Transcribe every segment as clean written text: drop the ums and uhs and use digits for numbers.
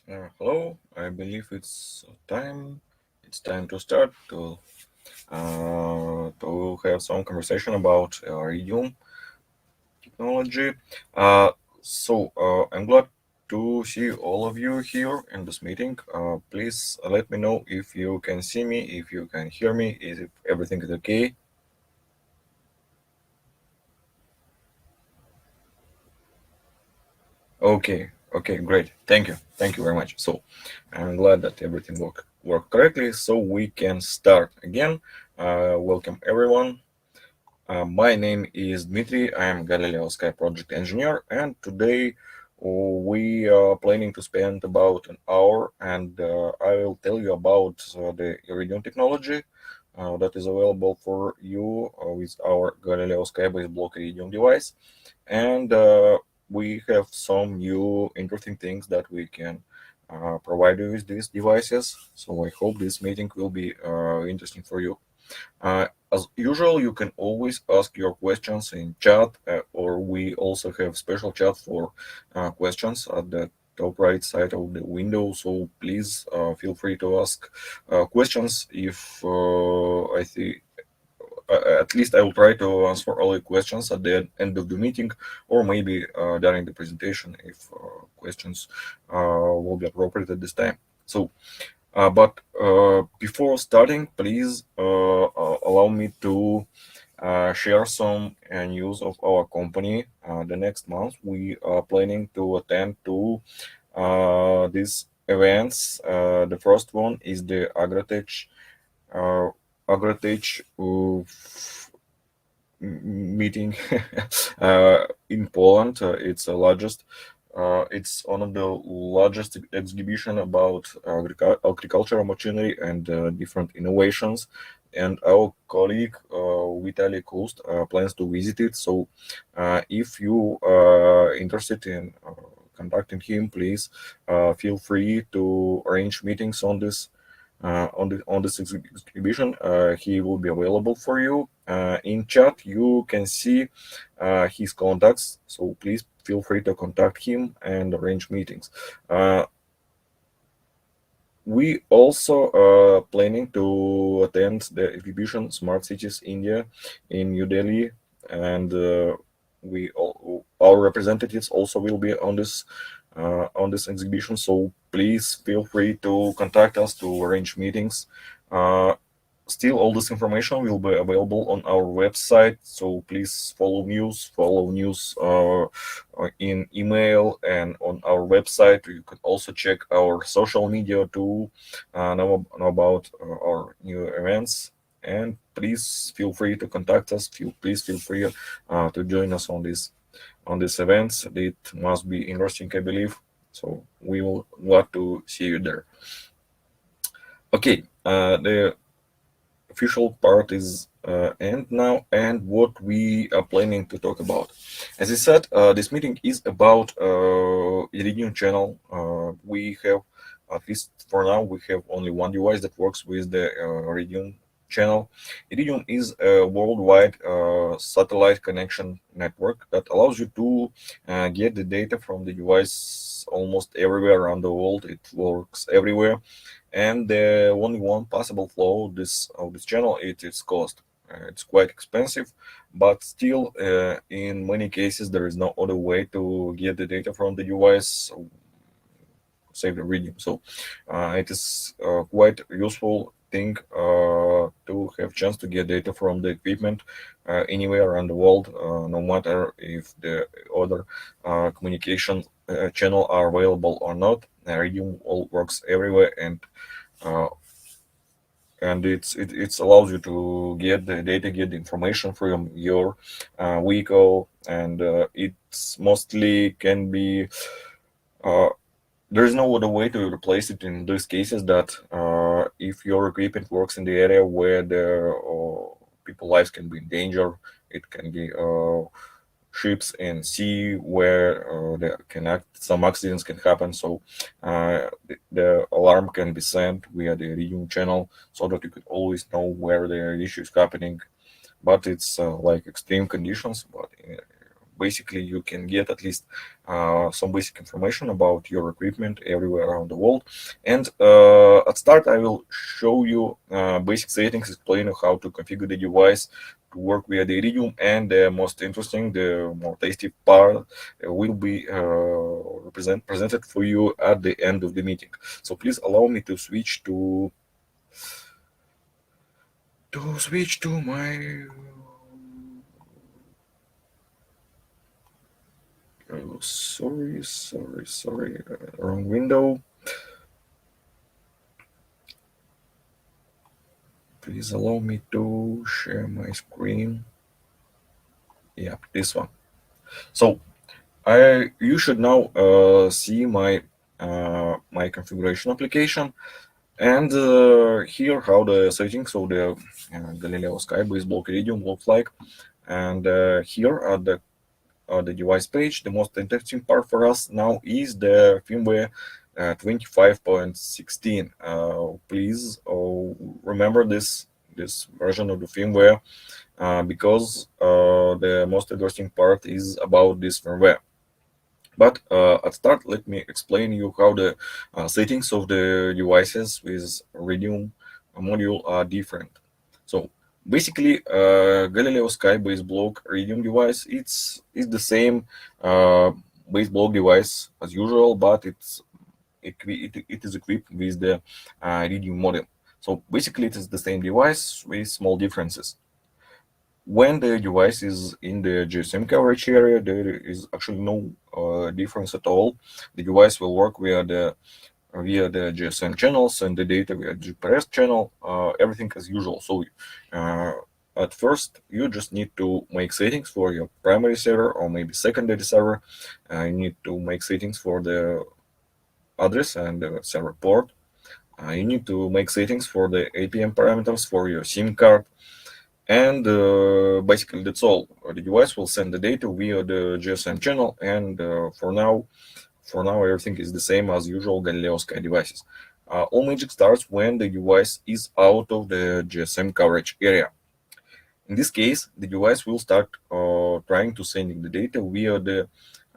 Hello, I believe it's time. It's time to start to have some conversation about Iridium technology. Uh, I'm glad to see all of you here in this meeting. Please let me know if you can see me, if you can hear me, if everything is okay. Okay, great. Thank you very much. I'm glad that everything worked correctly. So we can start again. Welcome everyone. My name is Dmitry. I am Galileosky project engineer, and today we are planning to spend about an hour, and I will tell you about the Iridium technology that is available for you with our Galileo Sky-based block Iridium device, and we have some new interesting things that we can provide you with these devices. So I hope this meeting will be interesting for you. As usual, you can always ask your questions in chat, or we also have special chat for questions at the top right side of the window. So please feel free to ask questions if I think. At least I will try to answer all the questions at the end of the meeting, or maybe during the presentation if questions will be appropriate at this time. But before starting, please allow me to share some news of our company. The next month, we are planning to attend to these events. The first one is the uh, Agritech meeting in Poland. It's one of the largest exhibition about agricultural machinery and different innovations. And our colleague Vitaly Kust plans to visit it. So, if you are interested in contacting him, please feel free to arrange meetings on this exhibition. He will be available for you. In chat, you can see his contacts, so please feel free to contact him and arrange meetings. We also are planning to attend the exhibition Smart Cities India in New Delhi, and our representatives also will be on this exhibition. So please feel free to contact us to arrange meetings. Uh, Still, all this information will be available on our website, so please follow news in email and on our website. You can also check our social media to know about our new events. And please feel free to contact us. Please feel free to join us on these events. It must be interesting, I believe. So we will glad to see you there. Okay, the official part is end now, and what we are planning to talk about. As I said, this meeting is about Iridium channel. We have, at least for now, we have only one device that works with the Iridium channel. Iridium is a worldwide satellite connection network that allows you to get the data from the device almost everywhere around the world. It works everywhere, and the only one possible flow of this channel it is cost. It's quite expensive, but still, in many cases, there is no other way to get the data from the device, save the reading. So it is quite useful thing to have chance to get data from the equipment anywhere around the world, no matter if the other communication channel are available or not. Iridium all works everywhere, uh, and it's allows you to get the data, get the information from your vehicle, and it's mostly can be uh, there is no other way to replace it in these cases that if your equipment works in the area where the people lives can be in danger. It can be ships in sea where there can some accidents can happen. So the alarm can be sent via the Iridium channel so that you could always know where the issue is happening. But it's like extreme conditions. But basically you can get at least some basic information about your equipment everywhere around the world. And at start, I will show you basic settings, explain how to configure the device to work via the Iridium, and the most interesting, the more tasty part will be presented for you at the end of the meeting. So please allow me to switch to my sorry, wrong window. Please allow me to share my screen. Yeah, this one. So you should now see my configuration application, and here how the settings of the Galileosky base block Iridium looks like. And here at the device page, the most interesting part for us now is the firmware 25.16. Please remember this version of the firmware because the most interesting part is about this firmware. But at start, let me explain you how the settings of the devices with Iridium module are different. So basically, Galileo Sky base block Iridium device it's the same base block device as usual, but it is equipped with the Iridium modem. So basically, it is the same device with small differences. When the device is in the GSM coverage area, there is actually no difference at all. The device will work via the GSM channels and the data via GPS channel, everything as usual. So at first, you just need to make settings for your primary server or maybe secondary server. You need to make settings for the address and the server port. You need to make settings for the APM parameters for your SIM card. And basically that's all. The device will send the data via the GSM channel, and for now everything is the same as usual Galileo Sky devices. All magic starts when the device is out of the GSM coverage area. In this case, the device will start trying to sending the data via the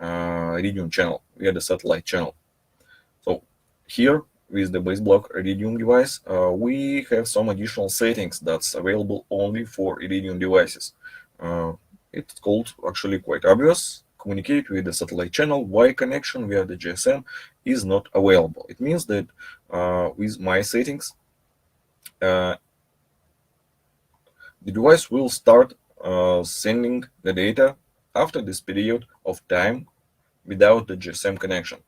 Iridium channel, via the satellite channel. So here with the base block Iridium device, we have some additional settings that's available only for Iridium devices. It's called actually quite obvious. Communicate with the satellite channel via connection via the GSM is not available. It means that with my settings, the device will start sending the data after this period of time without the GSM connection.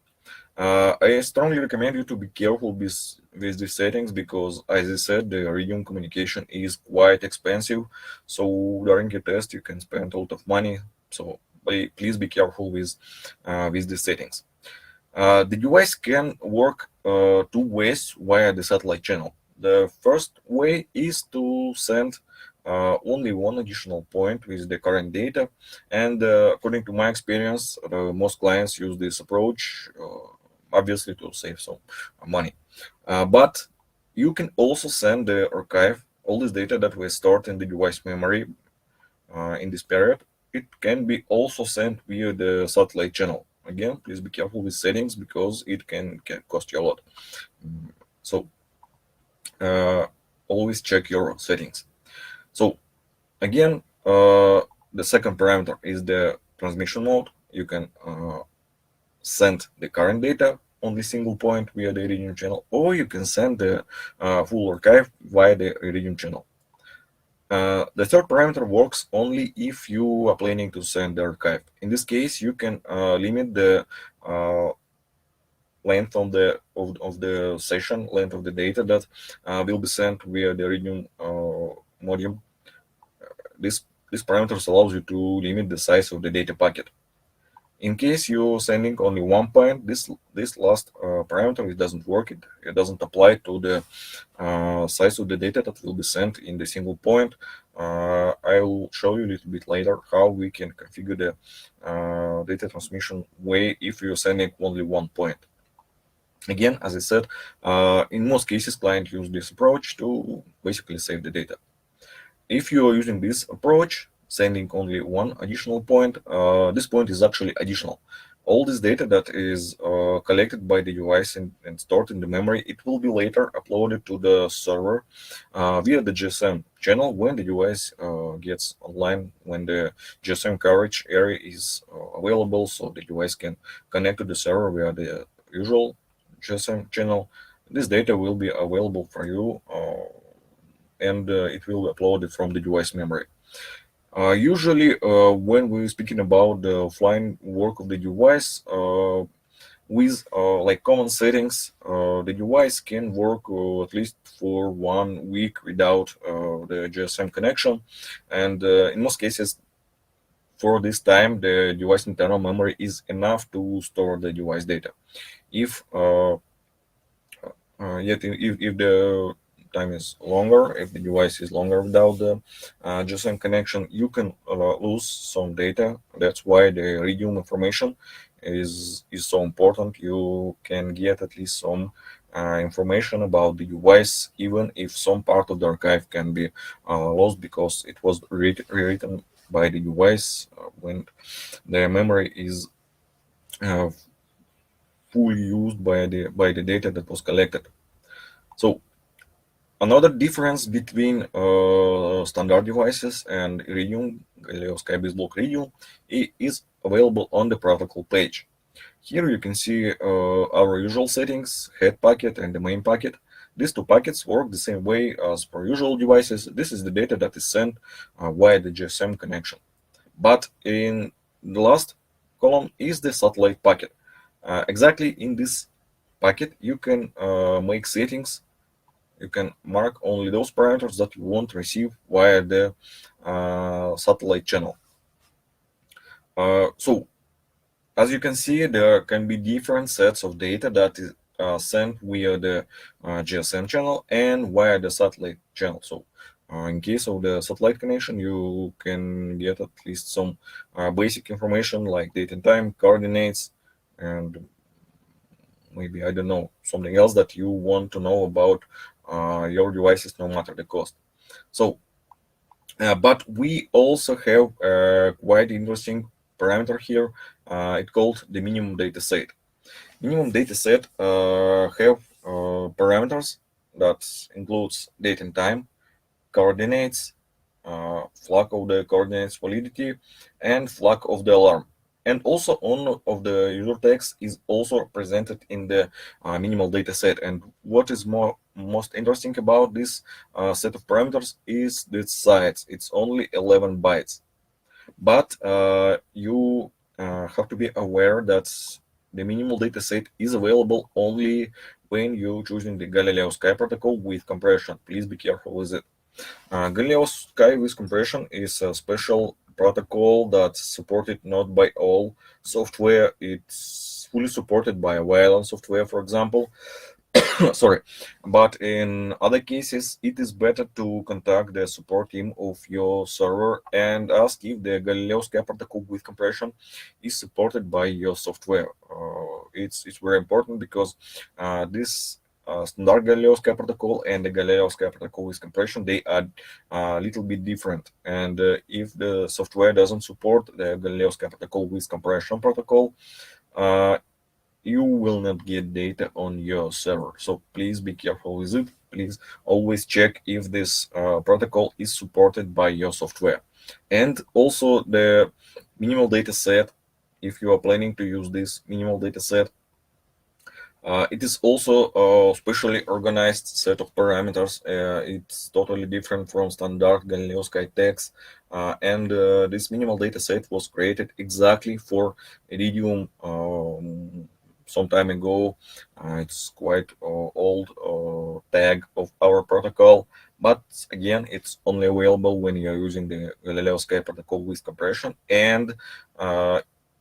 I strongly recommend you to be careful with these settings because, as I said, the Iridium communication is quite expensive. So during your test, you can spend a lot of money. So please be careful with these settings. The device can work two ways via the satellite channel. The first way is to send only one additional point with the current data, and according to my experience, most clients use this approach. Obviously to save some money. But you can also send the archive, all this data that was stored in the device memory in this period. It can be also sent via the satellite channel. Again, please be careful with settings because it can cost you a lot. So always check your settings. So again, the second parameter is the transmission mode. You can send the current data on the single point via the Iridium channel, or you can send the full archive via the Iridium channel. The third parameter works only if you are planning to send the archive. In this case, you can limit the length of the session, length of the data that will be sent via the Iridium module. This parameters allows you to limit the size of the data packet. In case you're sending only one point, this last parameter, it doesn't work. It doesn't apply to the size of the data that will be sent in the single point. I will show you a little bit later how we can configure the data transmission way if you're sending only one point. Again, as I said, in most cases, clients use this approach to basically save the data. If you are using this approach, sending only one additional point. This point is actually additional. All this data that is collected by the device and stored in the memory, it will be later uploaded to the server via the GSM channel when the device gets online, when the GSM coverage area is available, so the device can connect to the server via the usual GSM channel. This data will be available for you, and it will be uploaded from the device memory. Usually, when we're speaking about the offline work of the device, with like common settings, the device can work at least for 1 week without the GSM connection, and in most cases, for this time, the device internal memory is enough to store the device data. If yet if the time is longer, if the device is longer without the GSM connection, you can lose some data. That's why the Iridium information is so important. You can get at least some information about the device, even if some part of the archive can be lost because it was rewritten by the device when the memory is uh, fully used by the data that was collected. So another difference between standard devices and Iridium, Galileosky based block Iridium, is available on the protocol page. Here you can see our usual settings, head packet and the main packet. These two packets work the same way as for usual devices. This is the data that is sent via the GSM connection. But in the last column is the satellite packet. Exactly in this packet, you can make settings. You can mark only those parameters that you want to receive via the satellite channel. So as you can see, there can be different sets of data that is sent via the GSM channel and via the satellite channel. So in case of the satellite connection, you can get at least some basic information like date and time, coordinates, and maybe, I don't know, something else that you want to know about your devices, no matter the cost. So, but we also have a quite interesting parameter here. It's called the minimum data set. Minimum data set have parameters that includes date and time, coordinates, flag of the coordinates validity, and flag of the alarm. And also on of the user text is also presented in the minimal data set. And what is most interesting about this set of parameters is the size. It's only 11 bytes. But you have to be aware that the minimal data set is available only when you're choosing the Galileosky protocol with compression. Please be careful with it. Galileosky with compression is a special protocol that's supported not by all software. It's fully supported by Wialon software, for example. Sorry, but in other cases, it is better to contact the support team of your server and ask if the Galileosky protocol with compression is supported by your software. It's very important because this standard Galileosky protocol and the Galileosky protocol with compression, they are a little bit different. And if the software doesn't support the Galileosky protocol with compression protocol, you will not get data on your server. So please be careful with it. Please always check if this protocol is supported by your software. And also the minimal data set, if you are planning to use this minimal data set, it is also a specially organized set of parameters. It's totally different from standard Galileosky text. And this minimal data set was created exactly for Iridium some time ago. It's quite old tag of our protocol, but again, it's only available when you're using the Galileosky protocol with compression, and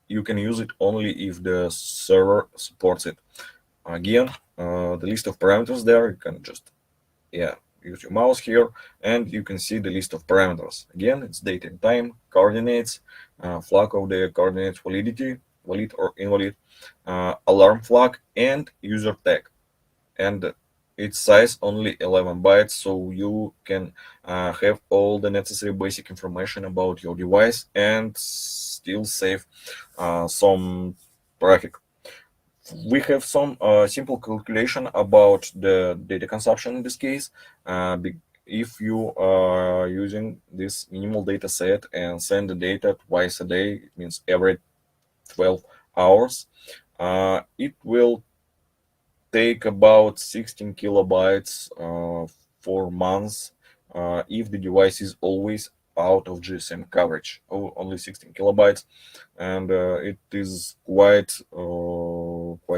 you can use it only if the server supports it. Again, the list of parameters there, you can just use your mouse here, and you can see the list of parameters. Again, it's date and time, coordinates, flag of the coordinates validity, valid or invalid, alarm flag, and user tag. And its size only 11 bytes, so you can have all the necessary basic information about your device and still save some traffic. We have some simple calculation about the data consumption in this case. If you are using this minimal data set and send the data twice a day, it means every 12 hours, it will take about 16 kilobytes for months if the device is always out of GSM coverage. Only 16 kilobytes, and it is quite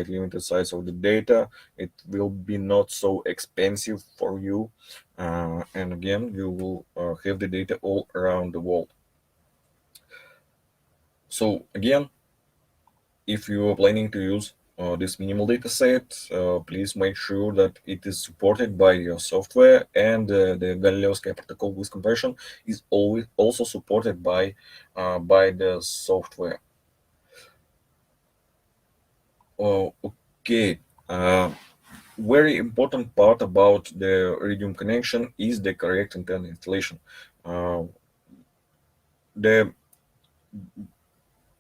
limited size of the data. It will be not so expensive for you, and again, you will have the data all around the world. So again, if you are planning to use this minimal data set, please make sure that it is supported by your software, and the Galileosky protocol with compression is always also supported by the software. Okay. Very important part about the Iridium connection is the correct antenna installation. The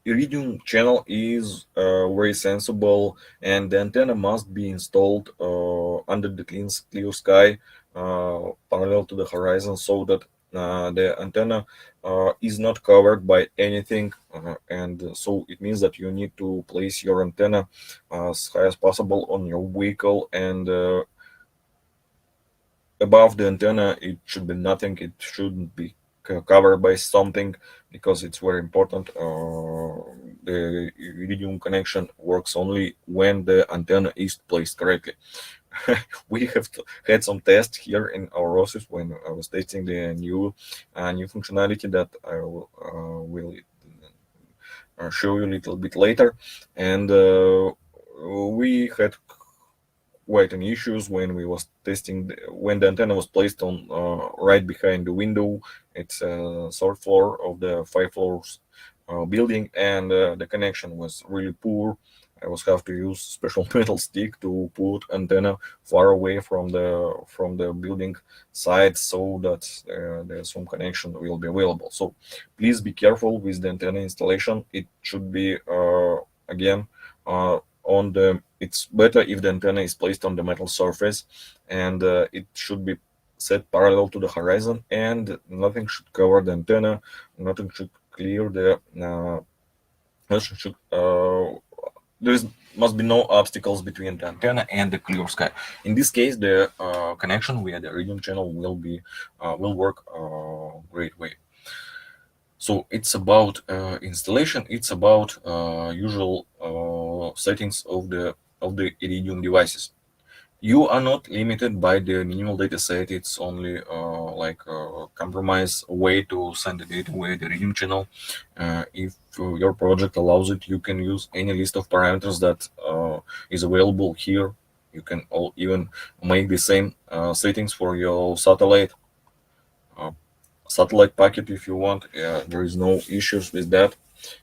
Iridium channel is very sensible, and the antenna must be installed under the clear sky, parallel to the horizon, so that the antenna is not covered by anything, and so it means that you need to place your antenna as high as possible on your vehicle, and above the antenna it should be nothing. It shouldn't be covered by something, because it's very important. The Iridium connection works only when the antenna is placed correctly. We have had some tests here in our office when I was testing the new functionality that I will show you a little bit later, and we had quite an issues when we was testing when the antenna was placed on right behind the window. It's third floor of the 5 floors building, and the connection was really poor. I was have to use special metal stick to put antenna far away from the building side, so that the some connection will be available. So please be careful with the antenna installation. It should be again on the it's better if the antenna is placed on the metal surface, and it should be set parallel to the horizon, and nothing should cover the antenna, nothing should clear the nothing should, there must be no obstacles between the antenna and the clear sky. In this case, the connection via the Iridium channel will work great way. So it's about installation. It's about usual settings of the Iridium devices. You are not limited by the minimal data set. It's only like a compromise way to send the data via the Iridium channel. If your project allows it, you can use any list of parameters that is available here. You can even make the same settings for your satellite packet if you want. There is no issues with that.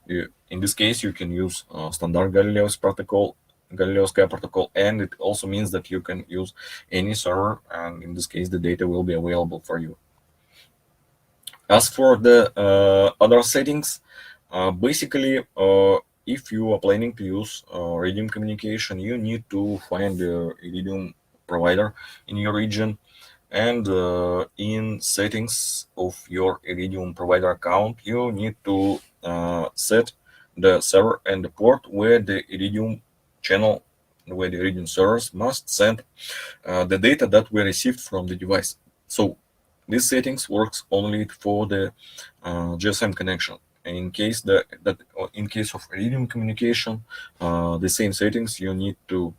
In this case, you can use standard Galileosky protocol, and it also means that you can use any server, and in this case, the data will be available for you. As for the other settings, basically, if you are planning to use Iridium communication, you need to find the Iridium provider in your region, and in settings of your Iridium provider account, you need to set the server and the port where the Iridium channel, where the Iridium servers must send the data that we received from the device. So these settings works only for the GSM connection. And in case of Iridium communication, the same settings you need to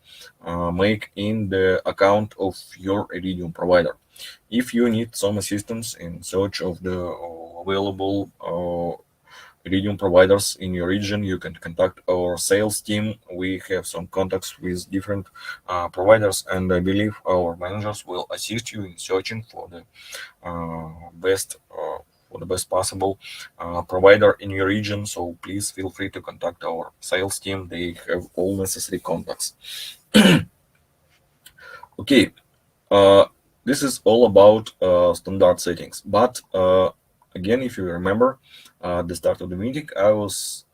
make in the account of your Iridium provider. If you need some assistance in search of the available Iridium providers in your region, you can contact our sales team. We have some contacts with different providers, and I believe our managers will assist you in searching for the best possible provider in your region. So please feel free to contact our sales team. They have all necessary contacts. Okay. Uh, this is all about standard settings. But again, if you remember, at the start of the meeting, I was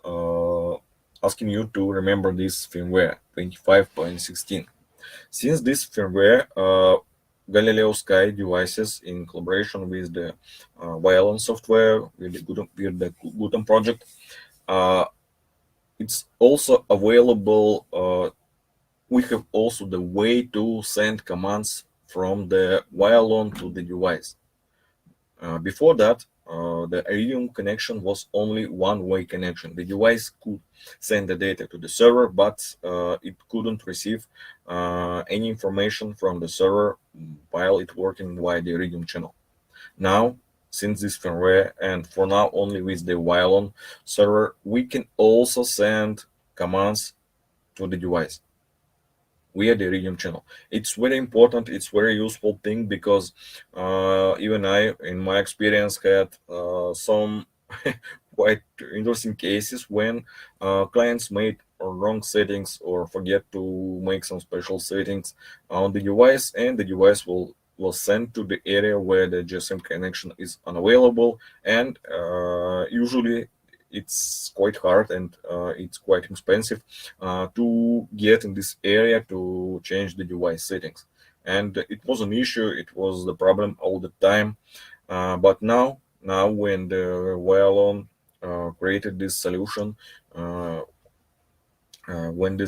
asking you to remember this firmware 25.16. Since this firmware, Galileosky devices, in collaboration with the Wialon software, with the Gutem project, uh, it's also available. We have also the way to send commands from the Wialon to the device. Before that, the Iridium connection was only one-way connection. The device could send the data to the server, but it couldn't receive any information from the server while it working via the Iridium channel. Now, since this firmware, and for now only with the Wialon server, we can also send commands to the device via the Iridium channel. It's very important. It's very useful thing because even I, in my experience, had some quite interesting cases when clients made wrong settings or forget to make some special settings on the device, and the device will was sent to the area where the GSM connection is unavailable, and usually it's quite hard and it's quite expensive to get in this area to change the device settings. And it was an issue, it was the problem all the time. But now when the Wialon created this solution, uh, when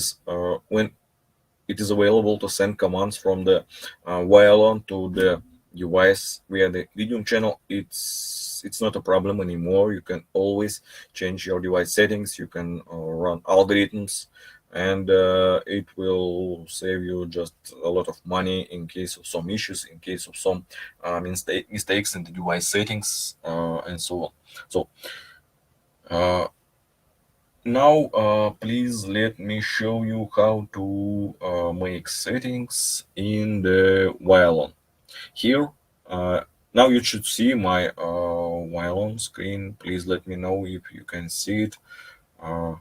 it is available to send commands from the Wialon to the device via the Iridium channel, it's not a problem anymore. You can always change your device settings. You can run algorithms, and it will save you just a lot of money in case of some issues, in case of some mistakes in the device settings, and so on. So uh, now, please let me show you how to make settings in the Wialon. Here, uh, now you should see my Wialon screen. Please let me know if you can see it. Uh,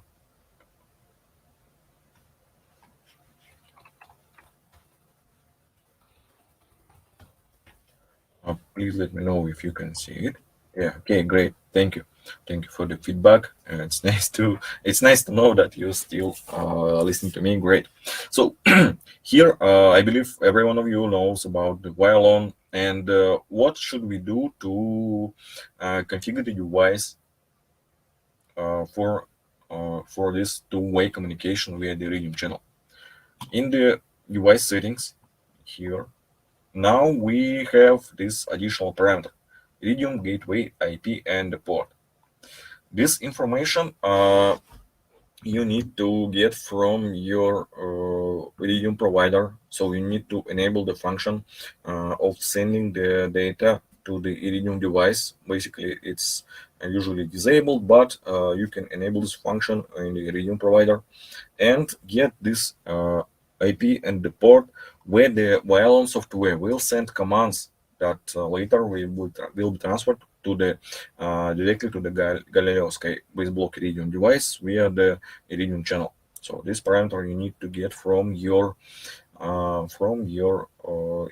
please let me know if you can see it. Yeah. Okay. Great. Thank you. Thank you for the feedback. It's nice to know that you still listen to me. Great. So here, I believe every one of you knows about the Wialon and what should we do to configure the device uh, for for this two-way communication via the Iridium channel. In the device settings here, now we have this additional parameter: Iridium gateway IP and the port. This information you need to get from your Iridium provider. So you need to enable the function of sending the data to the Iridium device. Basically, it's usually disabled, but you can enable this function in the Iridium provider and get this IP and the port where the Wialon software will send commands that later will be transferred to the directly to the Galileosky base block Iridium device via the Iridium channel. So this parameter you need to get from your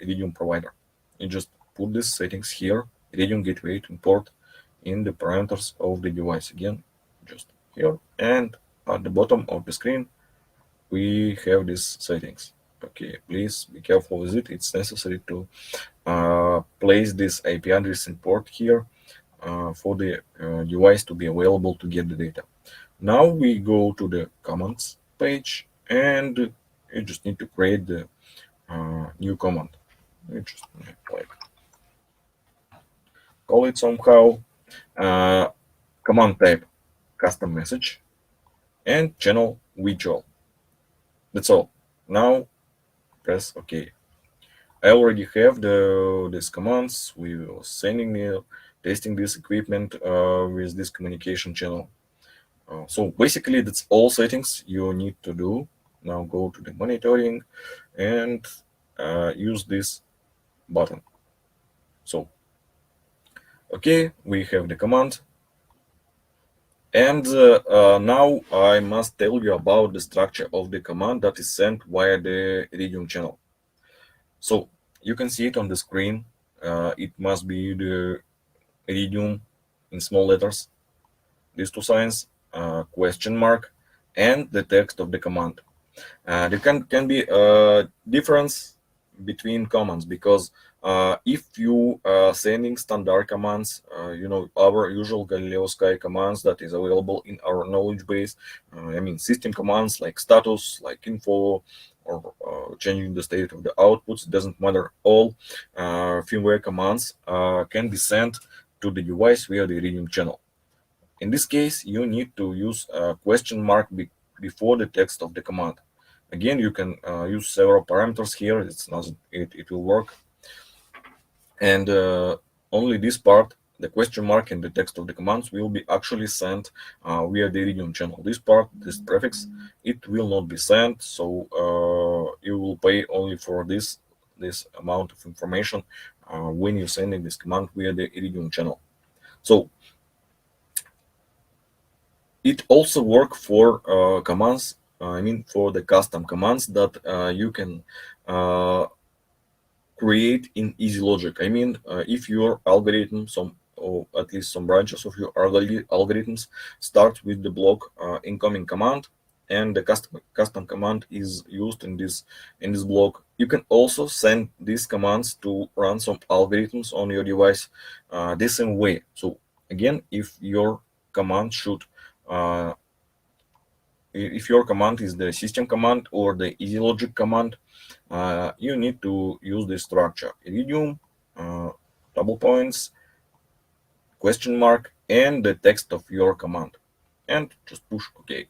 Iridium provider. You just put these settings here, Iridium gateway to import in the parameters of the device again, just here, and at the bottom of the screen we have these settings. Okay, please be careful with it. It's necessary to place this IP address and port here for the device to be available to get the data. Now we go to the commands page, and you just need to create the new command. You just like call it somehow. Uh, Command type custom message and channel visual. That's all. Now press OK. I already have these commands. We were sending me testing this equipment with this communication channel. So basically, that's all settings you need to do. Now go to the monitoring and use this button. So, okay, we have the command. And now I must tell you about the structure of the command that is sent via the Iridium channel. So You can see it on the screen. It must be the Iridium in small letters, these two signs, question mark, and the text of the command. There can be a difference between commands because if you are sending standard commands, our usual Galileosky commands that is available in our knowledge base, I mean system commands like status, like info, or changing the state of the outputs, doesn't matter. All firmware commands can be sent to the device via the Iridium channel. In this case, you need to use a question mark before the text of the command. Again, you can use several parameters here. It will work, and only this part, the question mark and the text of the commands, will be actually sent via the Iridium channel. This part, this prefix, it will not be sent, so you will pay only for this amount of information when you're sending this command via the Iridium channel. So it also works for commands. I mean, for the custom commands that you can create in EasyLogic. I mean, if your algorithm, or at least some branches of your algorithms, start with the block incoming command, and the custom command is used in this block, you can also send these commands to run some algorithms on your device the same way. So again, if your command is the system command or the EasyLogic command, you need to use this structure: Iridium, double points, question mark, and the text of your command, and just push OK.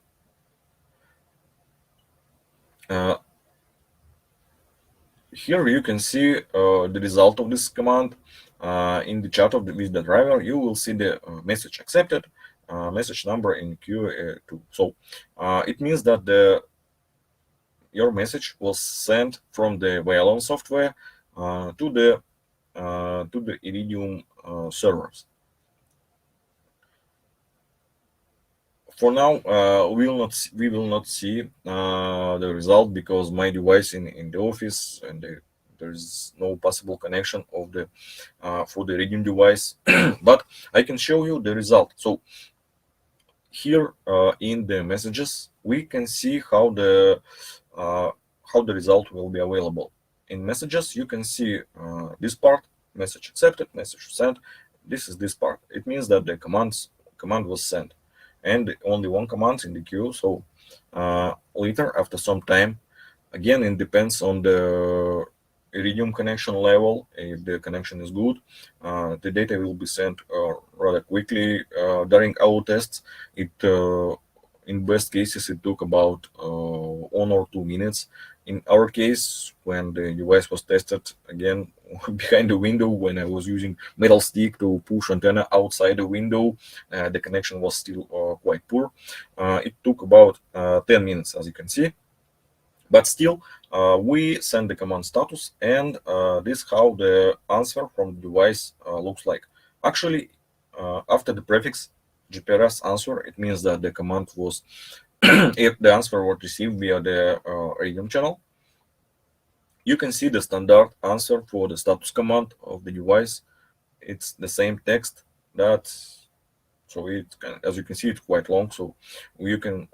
Here you can see the result of this command. In the chat with the driver, you will see the message accepted, message number in Q2. So it means that your message was sent from the Wialon software to the Iridium servers. For now, we will not see the result because my device in the office, and there is no possible connection of the for the Iridium device. But I can show you the result. So here in the messages, we can see how the result will be available. In messages, you can see this part: message accepted, message sent. This is this part. It means that the command was sent, and only one command in the queue. So later, after some time, again, it depends on the Iridium connection level. If the connection is good, the data will be sent rather quickly. During our tests, in best cases, it took about 1 or 2 minutes. In our case, when the device was tested, again, behind the window, when I was using metal stick to push antenna outside the window, the connection was still quite poor. It took about 10 minutes, as you can see. But still, we send the command status, and this is how the answer from the device looks like. Actually, after the prefix GPRS answer, it means that the command was, if the answer was received via the Iridium channel. You can see the standard answer for the status command of the device. It's the same text so as you can see, it's quite long, so you can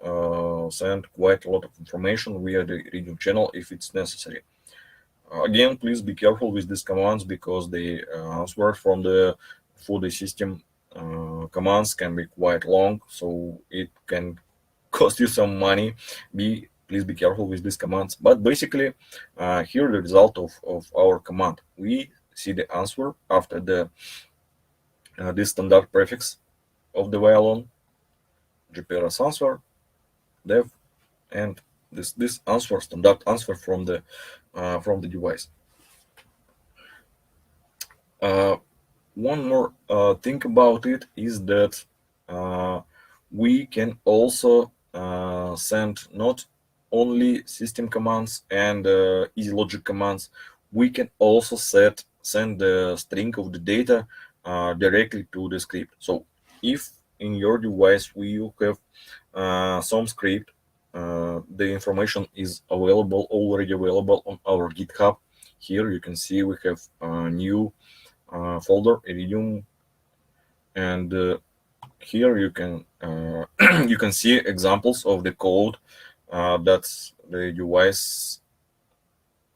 send quite a lot of information via the Iridium channel if it's necessary. Again, please be careful with these commands because the answer for the system commands can be quite long, so it can cost you some money. Please be careful with these commands. But basically, here the result of our command. We see the answer after this standard prefix of the Wialon, GPRS answer, dev, and this answer, standard answer from the device. One more thing about it is that we can also send not only system commands and EasyLogic commands. We can also send the string of the data directly to the script. So if in your device you have some script, the information is already available on our GitHub. Here you can see we have a new folder, Iridium, and here you can you can see examples of the code that's the device,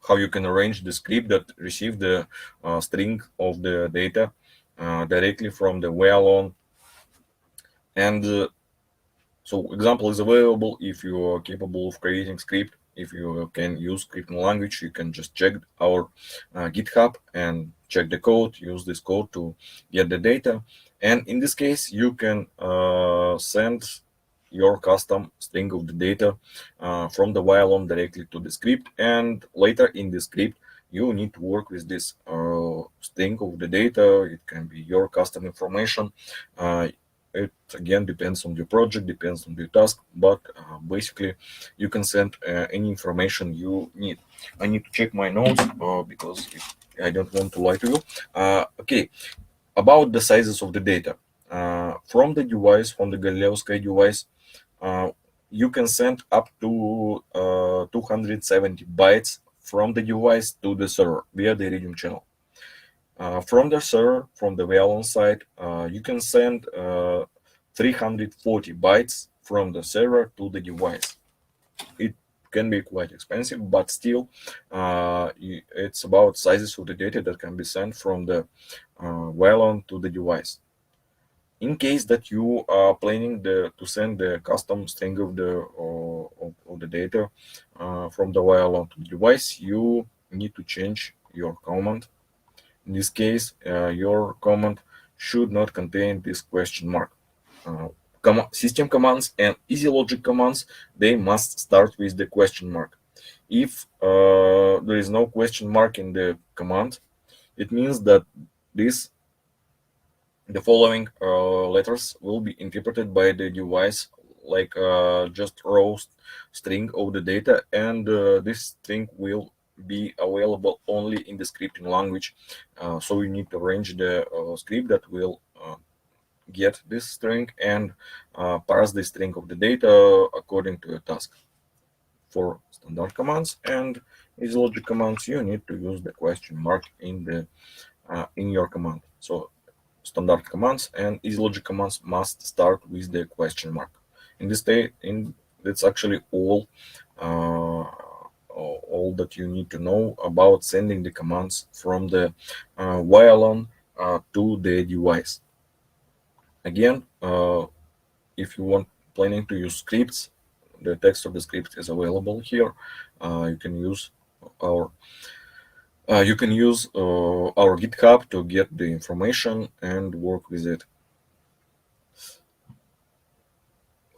how you can arrange the script that receive the string of the data directly from the Wialon. And so example is available if you are capable of creating script. If you can use scripting language, you can just check our GitHub and check the code, use this code to get the data. And in this case, you can send your custom string of the data from the Wialon directly to the script. And later in the script, you need to work with this string of the data. It can be your custom information. It again depends on your project, depends on your task, but basically you can send any information you need. I need to check my notes because I don't want to lie to you. Okay, about the sizes of the data. From the device, from the Galileosky device, uh, you can send up to 270 bytes from the device to the server via the Iridium channel. From the server, from the Wialon side, you can send 340 bytes from the server to the device. It can be quite expensive, but still, it's about sizes of the data that can be sent from the Wialon to the device. In case that you are planning to send the custom string of the data from the Wialon to the device, you need to change your command. In this case, your command should not contain this question mark. System commands and easy logic commands, they must start with the question mark. If there is no question mark in the command, it means that the following letters will be interpreted by the device like just raw string of the data, and this string will be available only in the scripting language. So you need to arrange the script that will get this string and parse the string of the data according to a task. For standard commands and easy logic commands, you need to use the question mark in your command. So standard commands and easy logic commands must start with the question mark. In this state, that's actually all that you need to know about sending the commands from the Wialon to the device. Again, if you want planning to use scripts, the text of the script is available here. You can use our our GitHub to get the information and work with it.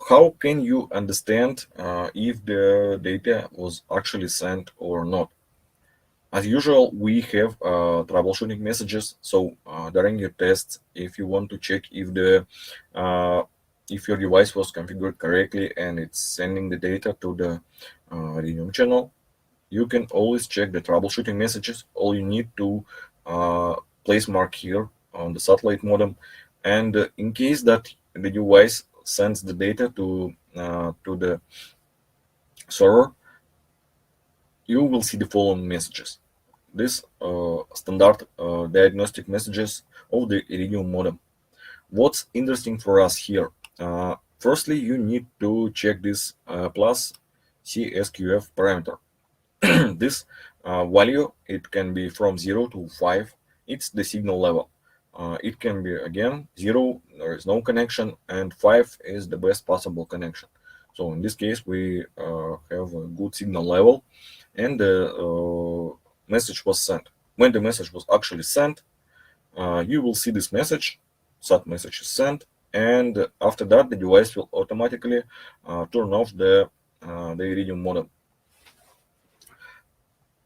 How can you understand if the data was actually sent or not? As usual, we have troubleshooting messages. So during your tests, if you want to check if your device was configured correctly and it's sending the data to the Iridium channel, you can always check the troubleshooting messages. All you need to place mark here on the satellite modem, and in case that the device sends the data to the server, you will see the following messages. This standard diagnostic messages of the Iridium modem. What's interesting for us here? Firstly, you need to check this plus CSQF parameter. This value, it can be from 0 to 5. It's the signal level. It can be again 0, there is no connection, and 5 is the best possible connection. So in this case, we have a good signal level, and the message was sent. When the message was actually sent, you will see this message. That message is sent, and after that, the device will automatically turn off the Iridium modem.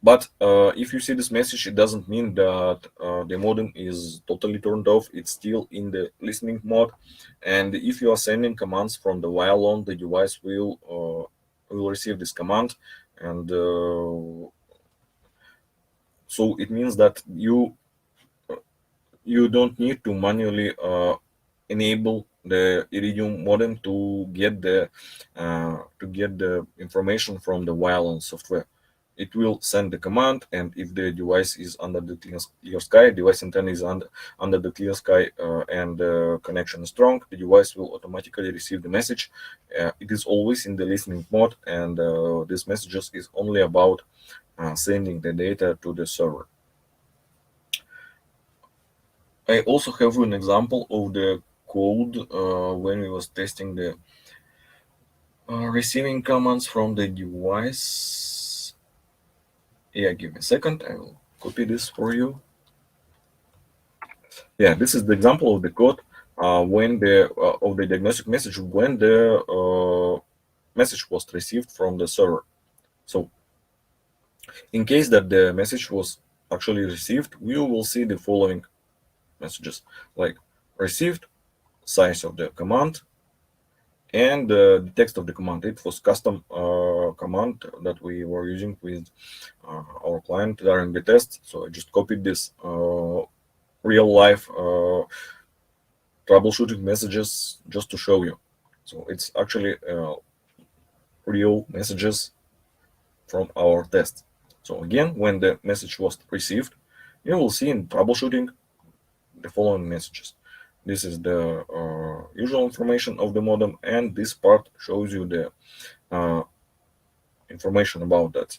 But if you see this message, it doesn't mean that the modem is totally turned off. It's still in the listening mode. And if you are sending commands from the Wialon, the device will receive this command. And so it means that you don't need to manually enable the Iridium modem to get the information from the Wialon software. it will send the command, and if the device is under the clear sky, device antenna is under the clear sky, and the connection is strong, the device will automatically receive the message. It is always in the listening mode, and this messages is only about sending the data to the server. I also have an example of the code when we was testing the receiving commands from the device. Yeah, give me a second. I will copy this for you. Yeah, this is the example of the code when the of the diagnostic message when the message was received from the server. So, in case that the message was actually received, we will see the following messages like received, size of the command, and the text of the command. It was custom command that we were using with our client during the test. So I just copied this real life troubleshooting messages just to show you. So it's actually real messages from our test. So again, when the message was received, you will see in troubleshooting the following messages. This is the usual information of the modem, and this part shows you the information about that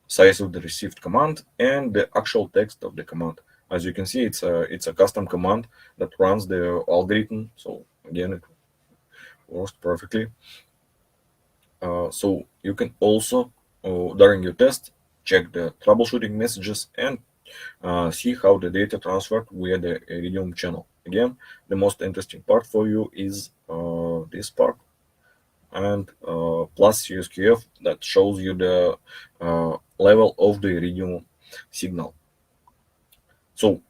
size of the received command and the actual text of the command. As you can see, it's a custom command that runs the algorithm. So again, it works perfectly. So you can also, during your test, check the troubleshooting messages and see how the data transferred via the Iridium channel. Again, the most interesting part for you is this part, and plus USQF that shows you the level of the Iridium signal. So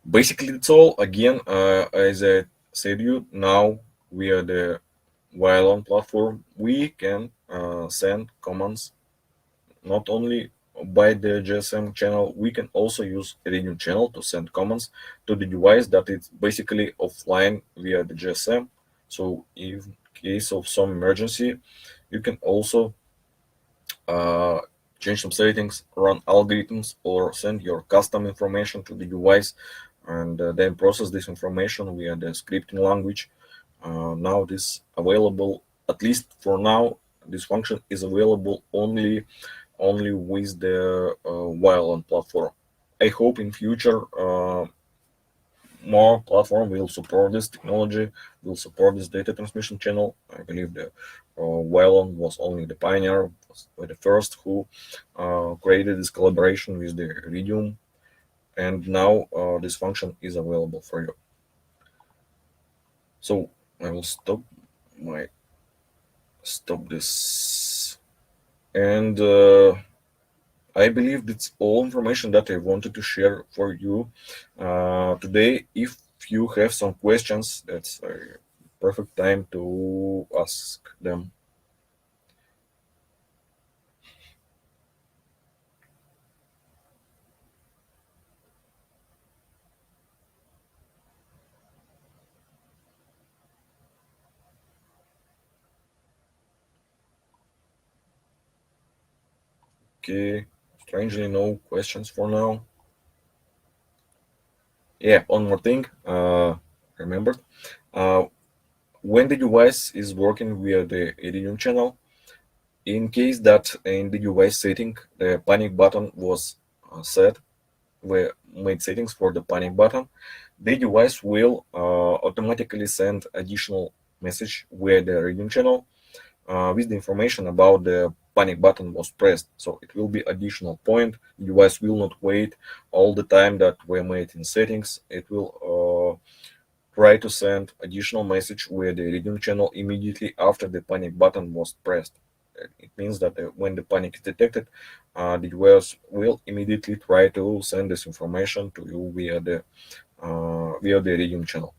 basically that's all. Again, as I said you, now via the Wialon platform, we can send commands not only by the GSM channel, we can also use Iridium channel to send commands to the device that is basically offline via the GSM. So in case of some emergency, you can also uh, change some settings, run algorithms, or send your custom information to the device, and then process this information via the scripting language. Now this available, at least for now, this function is available only with the Wialon platform. I hope in future more platform will support this technology, will support this data transmission channel. I believe the Wialon was only the pioneer, was the first who created this collaboration with the Iridium, and now this function is available for you. So I will stop this, and I believe that's all information that I wanted to share for you today. If you have some questions, that's a perfect time to ask them. Okay, strangely, no questions for now. Yeah, one more thing. Remember, uh, when the device is working via the Iridium channel, in case that in the device setting the panic button was set, we made settings for the panic button, the device will automatically send additional message via the reading channel with the information about the panic button was pressed. So it will be additional point. The device will not wait all the time that we made in settings. It will try to send additional message via the reading channel immediately after the panic button was pressed. It means that when the panic is detected, the device will immediately try to send this information to you via the Iridium channel.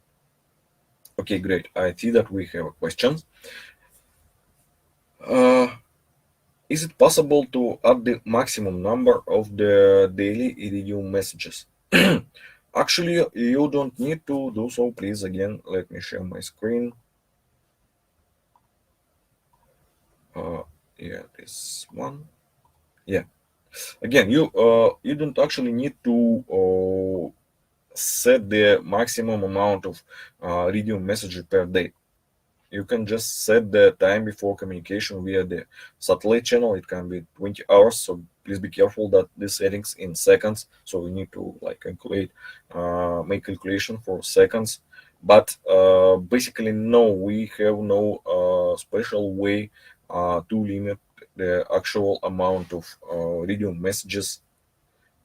Okay, great. I see that we have a question. Uh, is it possible to add the maximum number of the daily Iridium messages? Actually, you don't need to do so. Please, again, let me share my screen. Uh, yeah, this one. Yeah. Again, you don't actually need to set the maximum amount of Iridium messages per day. You can just set the time before communication via the satellite channel. It can be 20 hours, so please be careful that these settings in seconds. So we need to like calculate, make calculation for seconds. But basically, no, we have no special way to limit the actual amount of radio messages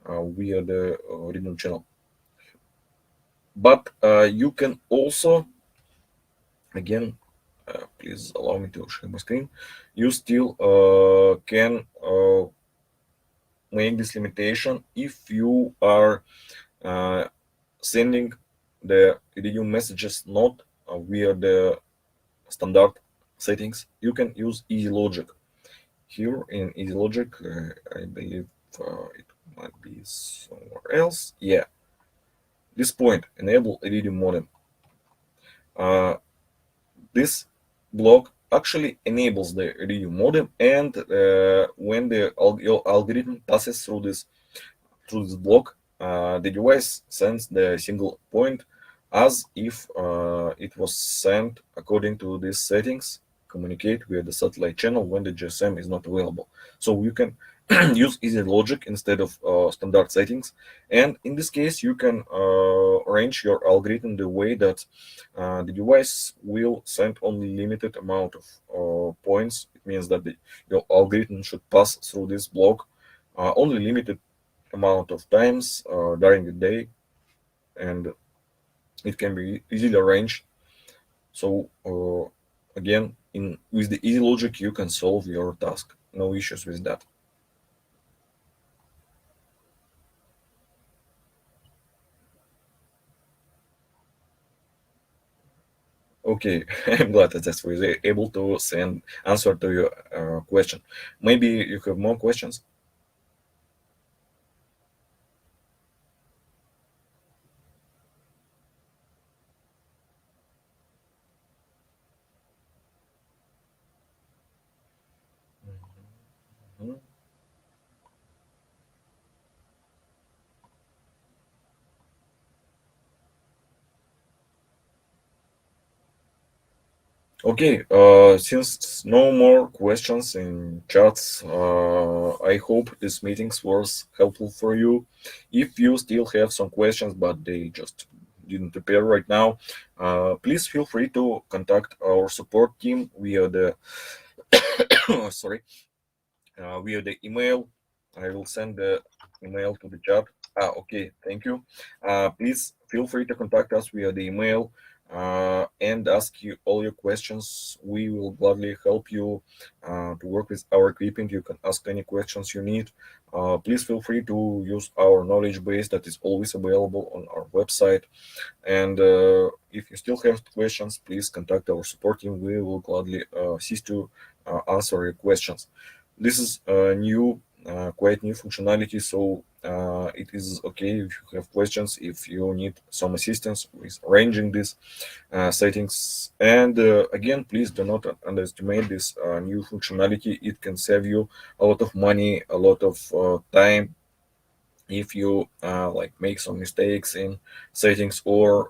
via the radio channel. But you can also, again, please allow me to share my screen. You still can make this limitation if you are uh, sending the video messages not via the standard settings. You can use Easy Logic. Here in Easy Logic, I believe it might be somewhere else. Yeah, this point, enable Iridium modem. Uh, this block actually enables the Iridium modem, and when your algorithm passes through this block, the device sends the single point as if it was sent according to these settings. Communicate via the satellite channel when the GSM is not available. So you can use easy logic instead of standard settings. And in this case, you can arrange your algorithm the way that the device will send only limited amount of points. It means that your algorithm should pass through this block only limited amount of times during the day, and it can be easily arranged. So again, in with the easy logic, you can solve your task. No issues with that. Okay, I'm glad that that's was able to send answer to your question. Maybe you have more questions. Mhm. Okay, since no more questions in chats, I hope this meetings was helpful for you. If you still have some questions, but they just didn't appear right now, please feel free to contact our support team via the sorry, via the email. I will send the email to the chat. Okay, thank you. Please feel free to contact us via the email and ask you all your questions. We will gladly help you to work with our equipment. You can ask any questions you need. Please feel free to use our knowledge base that is always available on our website. And if you still have questions, please contact our support team. We will gladly assist you answer your questions. This is a new, quite new functionality, so it is okay if you have questions, if you need some assistance with arranging these settings. And again, please do not underestimate this new functionality. It can save you a lot of money, a lot of time if you like make some mistakes in settings, or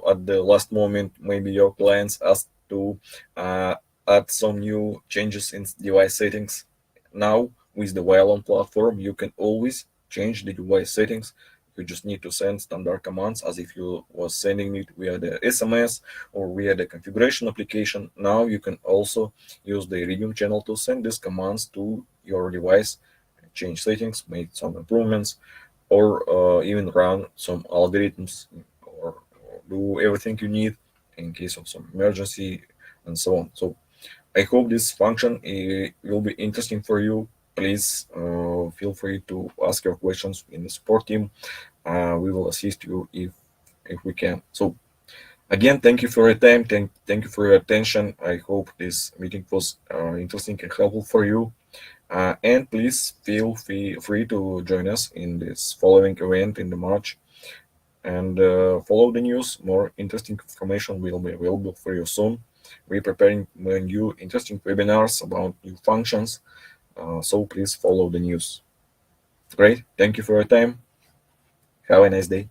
at the last moment maybe your clients ask to uh, add some new changes in device settings. Now with the Wialon platform you can always change the device settings. You just need to send standard commands as if you was sending it via the SMS or via the configuration application. Now you can also use the Iridium channel to send these commands to your device, change settings, make some improvements, or even run some algorithms, or do everything you need in case of some emergency and so on. So I hope this function will be interesting for you. Please feel free to ask your questions in the support team. We will assist you if we can. So again, thank you for your time. Thank you for your attention. I hope this meeting was interesting and helpful for you. And please feel free to join us in this following event in the March, and follow the news. More interesting information will be available for you soon. We're preparing new interesting webinars about new functions. So please follow the news. Great. Thank you for your time. Have a nice day.